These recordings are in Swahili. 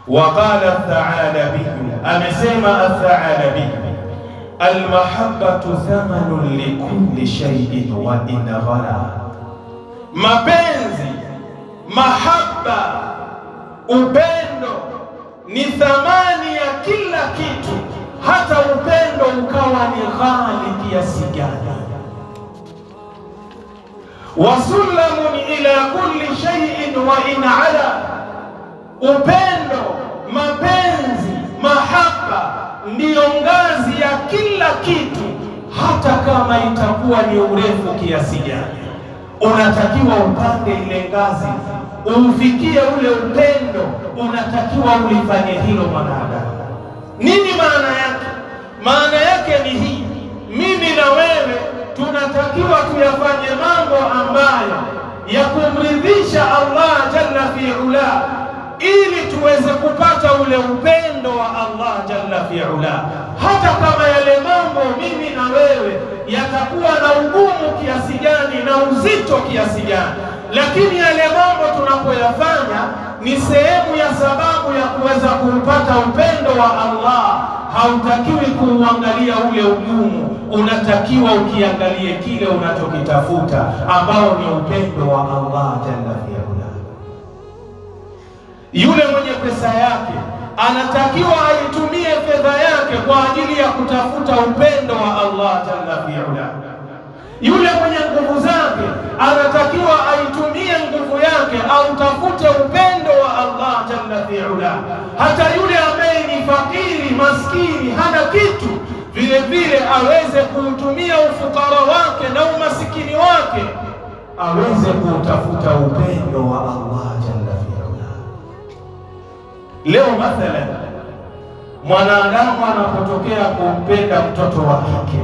Waqala Athalabi, amesema Athalabi, almahabbatu thamanun likulli shay'in wa in ghala, mapenzi, mahaba, upendo ni thamani ya kila kitu, hata upendo ukawa ni ghali kiasi gani. Wasulamun ila kulli shay'in wa in ala, upendo, mapenzi, mahaba ndiyo ngazi ya kila kitu, hata kama itakuwa ni urefu kiasi gani. Unatakiwa upande ile ngazi, ufikie ule upendo, unatakiwa ulifanye hilo mwanadamu. Nini maana yake? Maana yake ni hii: mimi na wewe tunatakiwa tuyafanye mambo ambayo ya kumridhisha Allah jalla fi ula, ili tuweze kupata ule upendo wa Allah jalla fi ula. Hata kama yale mambo mimi na wewe yatakuwa na ugumu kiasi gani na uzito kiasi gani, lakini yale mambo tunapoyafanya ni sehemu ya sababu ya kuweza kuupata upendo wa Allah. Hautakiwi kuuangalia ule ugumu, unatakiwa ukiangalie kile unachokitafuta, ambao ni upendo wa Allah jalla fi ula. Yule mwenye pesa yake anatakiwa aitumie fedha yake kwa ajili ya kutafuta upendo wa Allah jalla fi ula. Yule mwenye nguvu zake anatakiwa aitumie nguvu yake au tafute upendo wa Allah jalla fi ula. Hata yule ambaye ni fakiri, maskini, hana kitu, vile vile aweze kuutumia ufukara wake na umasikini wake, aweze kutafuta upendo wa Allah jalla fi ula. Leo mathalan, mwanadamu anapotokea kumpenda mtoto wa kike,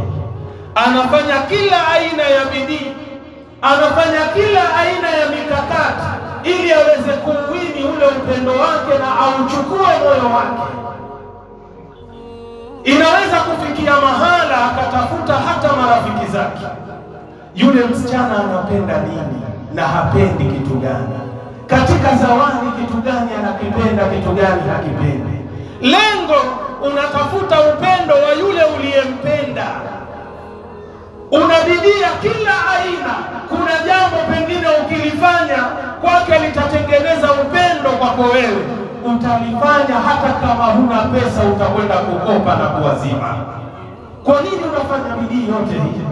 anafanya kila aina ya bidii, anafanya kila aina ya mikakati ili aweze kuuwini ule upendo wake na auchukue moyo wake. Inaweza kufikia mahala akatafuta hata marafiki zake. Yule msichana anapenda nini na hapendi kitu gani, katika zawadi kitu gani anakipenda, kitu gani hakipendi. Lengo unatafuta upendo wa yule uliyempenda, unabidia kila aina. Kuna jambo pengine ukilifanya kwake litatengeneza upendo kwako wewe, utalifanya hata kama huna pesa, utakwenda kukopa na kuwazima. Kwa nini unafanya bidii yote hii?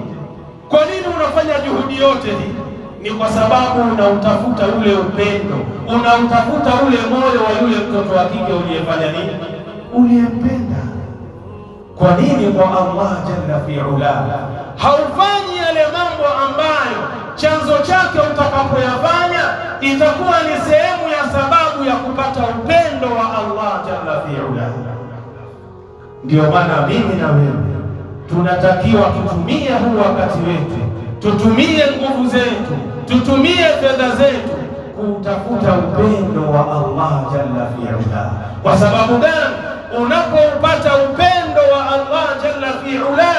Kwa nini unafanya juhudi yote hii? Ni kwa sababu unautafuta ule upendo, unautafuta ule moyo wa yule mtoto wa kike uliyefanya nini, uliyempenda. Kwa nini? Kwa Allah jalla fi ula. Haufanyi yale mambo ambayo chanzo chake utakapoyafanya itakuwa ni sehemu ya sababu ya kupata upendo wa Allah jalla fi ula. Ndio maana mimi na wewe tunatakiwa tutumie huu wakati wetu, tutumie nguvu zetu, tutumie fedha zetu kutafuta upendo wa Allah jalla fi ula. Kwa sababu gani? Unapoupata upendo wa Allah jalla fi ula,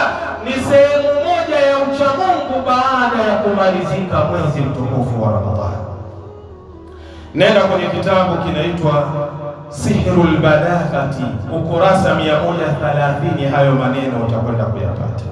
ni sehemu moja ya uchamungu baada ya kumalizika mwezi mtukufu wa Ramadhani. Nenda kwenye kitabu kinaitwa Sihrul Balaghati, ukurasa 130, hayo maneno utakwenda kuyapata.